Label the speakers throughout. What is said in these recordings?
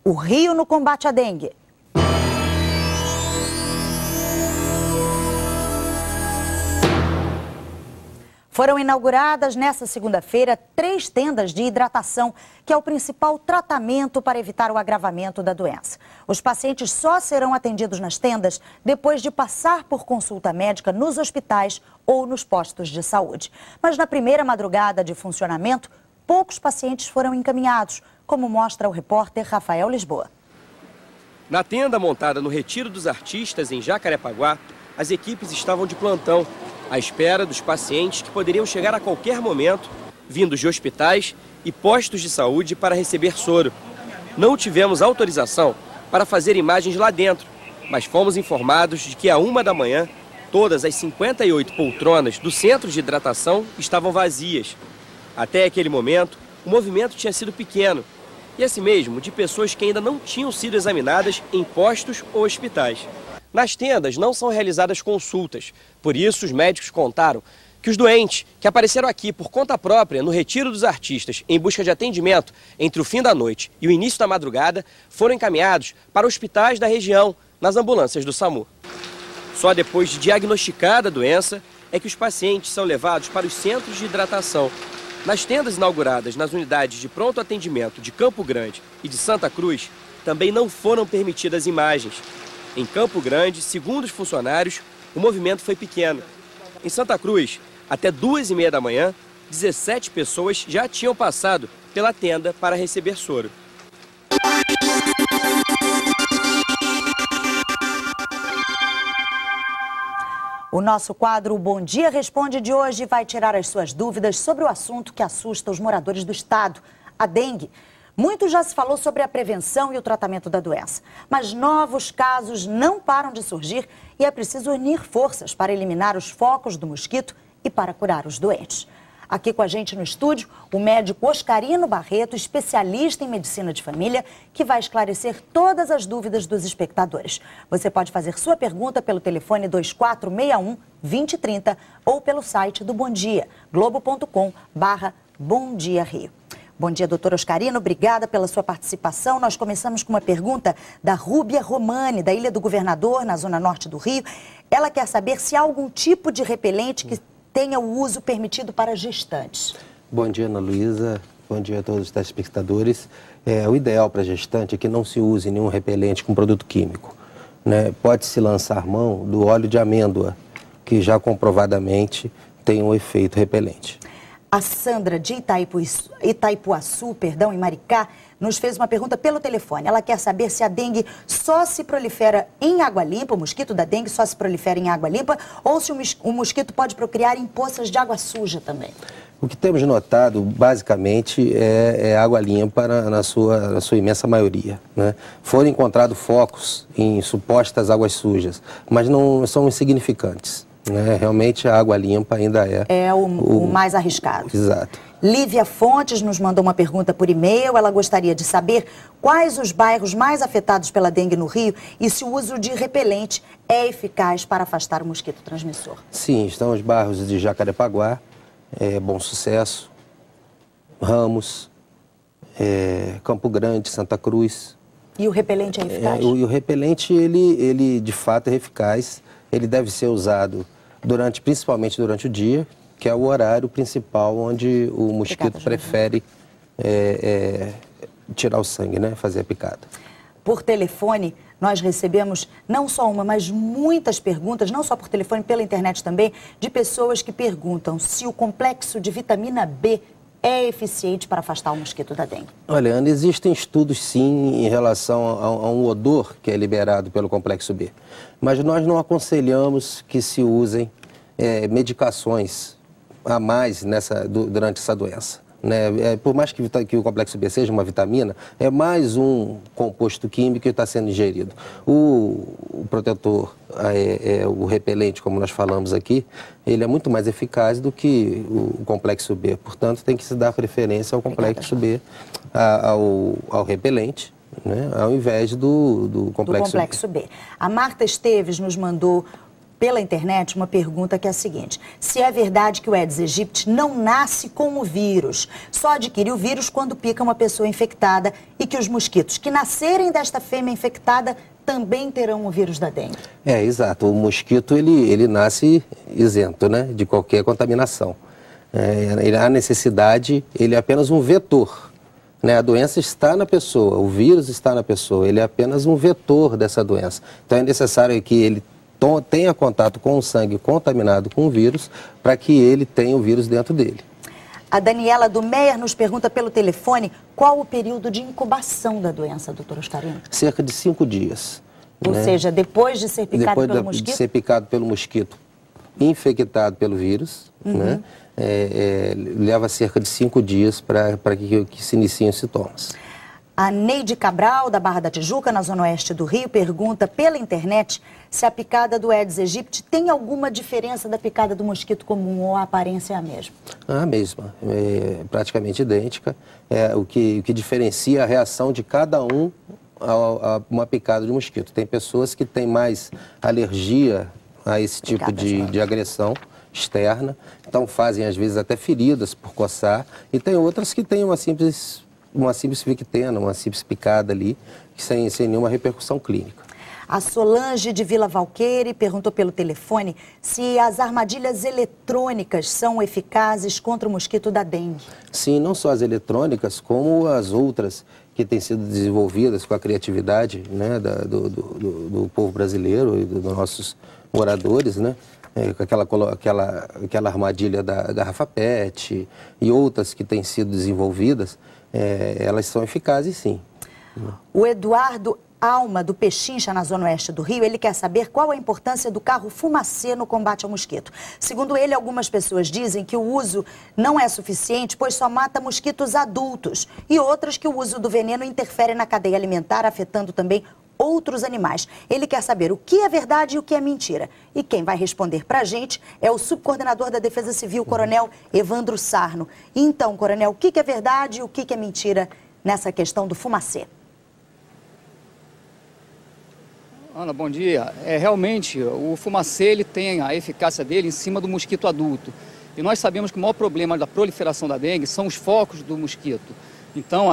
Speaker 1: O Rio no combate à dengue. Foram inauguradas nesta segunda-feira 3 tendas de hidratação, que é o principal tratamento para evitar o agravamento da doença. Os pacientes só serão atendidos nas tendas depois de passar por consulta médica nos hospitais ou nos postos de saúde. Mas na primeira madrugada de funcionamento, poucos pacientes foram encaminhados, como mostra o repórter Rafael Lisboa.
Speaker 2: Na tenda montada no Retiro dos Artistas, em Jacarepaguá, as equipes estavam de plantão, à espera dos pacientes que poderiam chegar a qualquer momento, vindos de hospitais e postos de saúde para receber soro. Não tivemos autorização para fazer imagens lá dentro, mas fomos informados de que à 1 da manhã, todas as 58 poltronas do centro de hidratação estavam vazias. Até aquele momento, o movimento tinha sido pequeno, e assim mesmo de pessoas que ainda não tinham sido examinadas em postos ou hospitais. Nas tendas não são realizadas consultas, por isso os médicos contaram que os doentes que apareceram aqui por conta própria no Retiro dos Artistas em busca de atendimento entre o fim da noite e o início da madrugada foram encaminhados para hospitais da região, nas ambulâncias do SAMU. Só depois de diagnosticada a doença é que os pacientes são levados para os centros de hidratação. Nas tendas inauguradas nas unidades de pronto atendimento de Campo Grande e de Santa Cruz, também não foram permitidas imagens. Em Campo Grande, segundo os funcionários, o movimento foi pequeno. Em Santa Cruz, até 2h30 da manhã, 17 pessoas já tinham passado pela tenda para receber soro.
Speaker 1: O nosso quadro Bom Dia Responde de hoje vai tirar as suas dúvidas sobre o assunto que assusta os moradores do estado, a dengue. Muito já se falou sobre a prevenção e o tratamento da doença, mas novos casos não param de surgir e é preciso unir forças para eliminar os focos do mosquito e para curar os doentes. Aqui com a gente no estúdio, o médico Oscarino Barreto, especialista em medicina de família, que vai esclarecer todas as dúvidas dos espectadores. Você pode fazer sua pergunta pelo telefone 2461-2030 ou pelo site do Bom Dia, globo.com/Bom Dia Rio. Bom dia, doutor Oscarino. Obrigada pela sua participação. Nós começamos com uma pergunta da Rúbia Romani, da Ilha do Governador, na zona norte do Rio. Ela quer saber se há algum tipo de repelente que tenha o uso permitido para gestantes.
Speaker 3: Bom dia, Ana Luísa. Bom dia a todos os telespectadores. O ideal para gestante é que não se use nenhum repelente com produto químico, né? Pode-se lançar mão do óleo de amêndoa, que já comprovadamente tem um efeito repelente.
Speaker 1: A Sandra de Itaipuaçu, em Maricá, nos fez uma pergunta pelo telefone. Ela quer saber se a dengue só se prolifera em água limpa, o mosquito da dengue só se prolifera em água limpa, ou se o mosquito pode procriar em poças de água suja também.
Speaker 3: O que temos notado, basicamente, é água limpa na sua imensa maioria, né? Foram encontrados focos em supostas águas sujas, mas não são insignificantes. Realmente a água limpa ainda é
Speaker 1: o mais arriscado.
Speaker 3: Exato.
Speaker 1: Lívia Fontes nos mandou uma pergunta por e-mail. Ela gostaria de saber quais os bairros mais afetados pela dengue no Rio e se o uso de repelente é eficaz para afastar o mosquito transmissor.
Speaker 3: Sim, estão os bairros de Jacarepaguá, Bom Sucesso, Ramos, Campo Grande, Santa Cruz.
Speaker 1: E o repelente é eficaz?
Speaker 3: O repelente, ele de fato é eficaz. Ele deve ser usado principalmente durante o dia, que é o horário principal onde o mosquito prefere tirar o sangue, né? Fazer a picada.
Speaker 1: Por telefone, nós recebemos não só uma, mas muitas perguntas, não só por telefone, pela internet também, de pessoas que perguntam se o complexo de vitamina B é eficiente para afastar o mosquito da dengue.
Speaker 3: Olha, Ana, existem estudos sim em relação a um odor que é liberado pelo complexo B, mas nós não aconselhamos que se usem medicações a mais durante essa doença, né? Por mais que o complexo B seja uma vitamina, é mais um composto químico que está sendo ingerido. O protetor, o repelente, como nós falamos aqui, ele é muito mais eficaz do que o complexo B. Portanto, tem que se dar preferência ao complexo B, ao repelente, né? Ao invés do complexo
Speaker 1: B. A Marta Esteves nos mandou pela internet uma pergunta que é a seguinte: se é verdade que o Aedes aegypti não nasce com o vírus, só adquire o vírus quando pica uma pessoa infectada e que os mosquitos que nascerem desta fêmea infectada também terão o vírus da dengue?
Speaker 3: Exato. O mosquito, ele nasce isento, né, de qualquer contaminação. A necessidade, ele é apenas um vetor. A doença está na pessoa, o vírus está na pessoa, ele é apenas um vetor dessa doença. Então é necessário que ele tenha contato com o sangue contaminado com o vírus para que ele tenha o vírus dentro dele.
Speaker 1: A Daniela do Meyer nos pergunta pelo telefone qual o período de incubação da doença, doutor Oscarino?
Speaker 3: Cerca de 5 dias.
Speaker 1: Ou seja, depois de ser picado
Speaker 3: depois
Speaker 1: pelo mosquito?
Speaker 3: De ser picado pelo mosquito infectado pelo vírus, leva cerca de 5 dias para que se iniciem os sintomas.
Speaker 1: A Neide Cabral, da Barra da Tijuca, na zona oeste do Rio, pergunta pela internet se a picada do Aedes aegypti tem alguma diferença da picada do mosquito comum ou a aparência é a mesma?
Speaker 3: A mesma, praticamente idêntica. O que diferencia a reação de cada um a uma picada de mosquito. Tem pessoas que têm mais alergia a esse tipo de agressão externa, então fazem às vezes até feridas por coçar, e tem outras que têm uma simples victena, uma simples picada ali, sem nenhuma repercussão clínica.
Speaker 1: A Solange de Vila Valqueire perguntou pelo telefone se as armadilhas eletrônicas são eficazes contra o mosquito da dengue.
Speaker 3: Sim, não só as eletrônicas, como as outras que têm sido desenvolvidas com a criatividade, né, do povo brasileiro e dos nossos moradores, né? Com aquela armadilha da garrafa PET e outras que têm sido desenvolvidas, elas são eficazes, sim.
Speaker 1: O Eduardo Alma, do Pechincha, na zona oeste do Rio, ele quer saber qual a importância do carro fumacê no combate ao mosquito. Segundo ele, algumas pessoas dizem que o uso não é suficiente, pois só mata mosquitos adultos, e outras que o uso do veneno interfere na cadeia alimentar, afetando também outros animais. Ele quer saber o que é verdade e o que é mentira. E quem vai responder para a gente é o subcoordenador da Defesa Civil, Coronel Evandro Sarno. Então, Coronel, o que é verdade e o que é mentira nessa questão do fumacê?
Speaker 4: Ana, bom dia. Realmente, o fumacê ele tem a eficácia dele em cima do mosquito adulto. E nós sabemos que o maior problema da proliferação da dengue são os focos do mosquito. Então,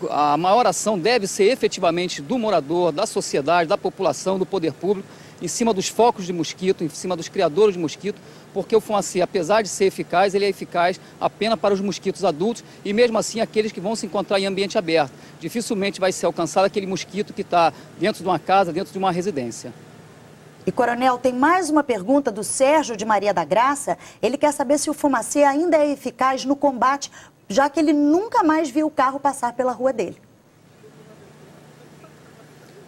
Speaker 4: a maior ação deve ser efetivamente do morador, da sociedade, da população, do poder público, em cima dos focos de mosquito, em cima dos criadores de mosquito, porque o fumacê, apesar de ser eficaz, ele é eficaz apenas para os mosquitos adultos e mesmo assim aqueles que vão se encontrar em ambiente aberto. Dificilmente vai ser alcançado aquele mosquito que está dentro de uma casa, dentro de uma residência.
Speaker 1: E, Coronel, tem mais uma pergunta do Sérgio de Maria da Graça. Ele quer saber se o fumacê ainda é eficaz no combate, já que ele nunca mais viu o carro passar pela rua dele.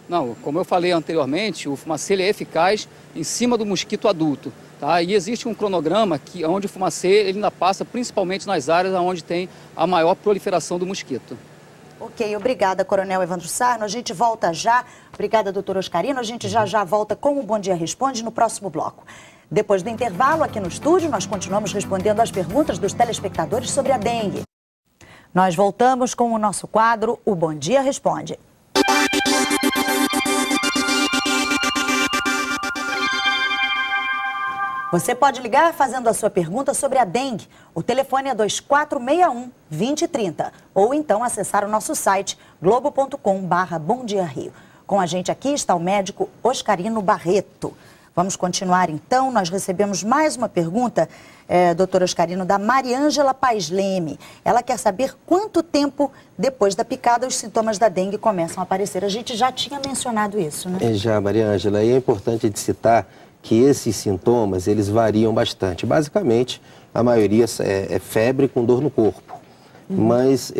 Speaker 4: Não, como eu falei anteriormente, o fumacê ele é eficaz em cima do mosquito adulto. Tá? E existe um cronograma onde o fumacê ele ainda passa principalmente nas áreas onde tem a maior proliferação do mosquito.
Speaker 1: Ok, obrigada, Coronel Evandro Sarno. A gente volta já. Obrigada, doutor Oscarino. A gente já volta com o Bom Dia Responde no próximo bloco. Depois do intervalo, aqui no estúdio, nós continuamos respondendo às perguntas dos telespectadores sobre a dengue. Nós voltamos com o nosso quadro, o Bom Dia Responde. Você pode ligar fazendo a sua pergunta sobre a dengue. O telefone é 2461-2030 ou então acessar o nosso site globo.com/bomdiario. Com a gente aqui está o médico Oscarino Barreto. Vamos continuar então. Nós recebemos mais uma pergunta, doutor Oscarino, da Mariângela Paes Leme. Ela quer saber quanto tempo depois da picada os sintomas da dengue começam a aparecer. A gente já tinha mencionado isso, né?
Speaker 3: Já, Mariângela, e é importante de citar que esses sintomas, eles variam bastante. Basicamente, a maioria é febre com dor no corpo, mas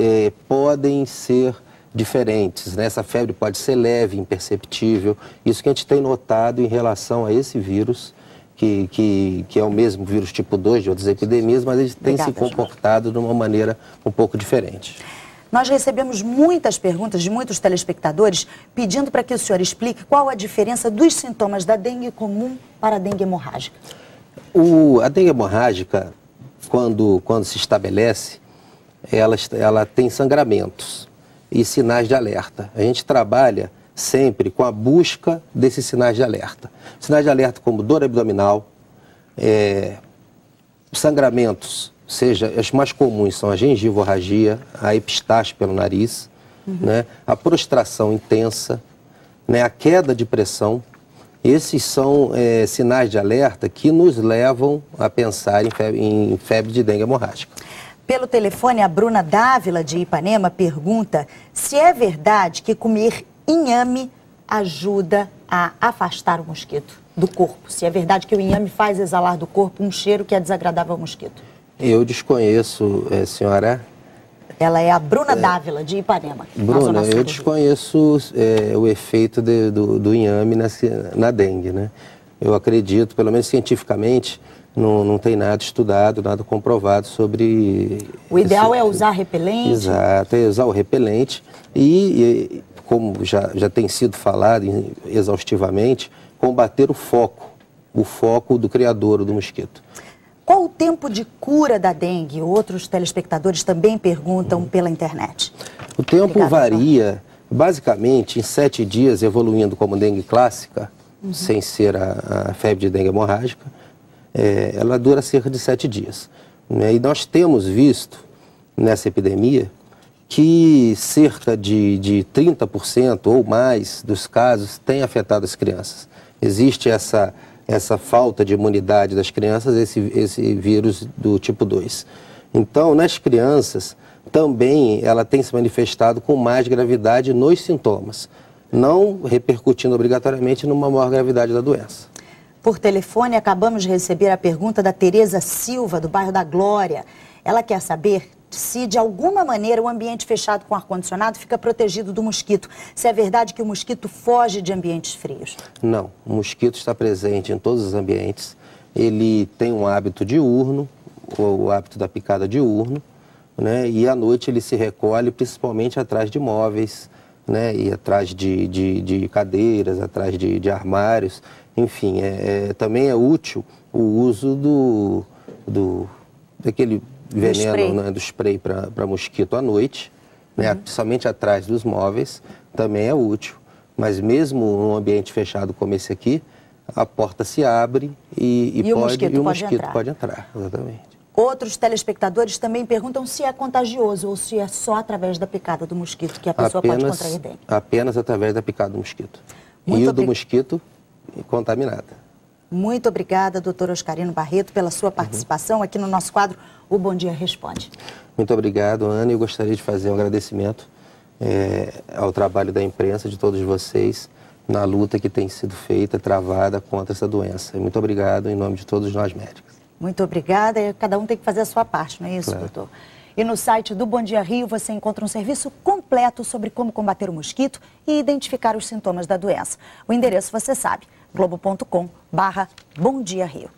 Speaker 3: podem ser diferentes, né? Essa febre pode ser leve, imperceptível. Isso que a gente tem notado em relação a esse vírus, que é o mesmo vírus tipo 2 de outras epidemias, mas ele tem se comportado de uma maneira um pouco diferente.
Speaker 1: Nós recebemos muitas perguntas de muitos telespectadores pedindo para que o senhor explique qual a diferença dos sintomas da dengue comum para a dengue hemorrágica.
Speaker 3: A dengue hemorrágica, quando se estabelece, ela tem sangramentos e sinais de alerta. A gente trabalha sempre com a busca desses sinais de alerta. Sinais de alerta como dor abdominal, sangramentos, seja, as mais comuns são a gengivorragia, a epistaxe pelo nariz, né, a prostração intensa, né, a queda de pressão. Esses são sinais de alerta que nos levam a pensar em febre de dengue hemorrágica.
Speaker 1: Pelo telefone, a Bruna Dávila, de Ipanema, pergunta se é verdade que comer inhame ajuda a afastar o mosquito do corpo. Se é verdade que o inhame faz exalar do corpo um cheiro que é desagradável ao mosquito.
Speaker 3: Eu desconheço, senhora...
Speaker 1: Ela é a Bruna Dávila, de Ipanema.
Speaker 3: Bruna, eu desconheço o efeito do inhame na dengue, né? Eu acredito, pelo menos cientificamente, não tem nada estudado, nada comprovado sobre...
Speaker 1: O ideal é usar repelente?
Speaker 3: Exato, é usar o repelente e como já tem sido falado exaustivamente, combater o foco do criador do mosquito.
Speaker 1: Qual o tempo de cura da dengue? Outros telespectadores também perguntam pela internet.
Speaker 3: O tempo varia, basicamente, em 7 dias, evoluindo como dengue clássica, sem ser a febre de dengue hemorrágica, ela dura cerca de 7 dias. Né? E nós temos visto, nessa epidemia, que cerca de 30% ou mais dos casos têm afetado as crianças. Existe essa falta de imunidade das crianças, esse vírus do tipo 2. Então, nas crianças, também ela tem se manifestado com mais gravidade nos sintomas, não repercutindo obrigatoriamente numa maior gravidade da doença.
Speaker 1: Por telefone, acabamos de receber a pergunta da Tereza Silva, do bairro da Glória. Ela quer saber se, de alguma maneira, o ambiente fechado com ar-condicionado fica protegido do mosquito. Se é verdade que o mosquito foge de ambientes frios.
Speaker 3: Não, o mosquito está presente em todos os ambientes. Ele tem um hábito diurno, o hábito da picada diurno, né? E à noite ele se recolhe principalmente atrás de móveis, né? E atrás de cadeiras, atrás de armários. Enfim, também é útil o uso daquele veneno, né, do spray para mosquito à noite, né, principalmente atrás dos móveis, também é útil. Mas mesmo num ambiente fechado como esse aqui, a porta se abre e o mosquito pode entrar. Exatamente.
Speaker 1: Outros telespectadores também perguntam se é contagioso ou se é só através da picada do mosquito que a pessoa pode contrair dengue.
Speaker 3: Apenas através da picada do mosquito. E o do mosquito contaminada.
Speaker 1: Muito obrigada, doutor Oscarino Barreto, pela sua participação aqui no nosso quadro O Bom Dia Responde.
Speaker 3: Muito obrigado, Ana. Eu gostaria de fazer um agradecimento ao trabalho da imprensa, de todos vocês, na luta que tem sido feita, travada contra essa doença. Muito obrigado em nome de todos nós médicos.
Speaker 1: Muito obrigada. Cada um tem que fazer a sua parte, não é isso,
Speaker 3: Claro.
Speaker 1: doutor? E no site do Bom Dia Rio você encontra um serviço completo sobre como combater o mosquito e identificar os sintomas da doença. O endereço você sabe, globo.com/Bom Dia Rio.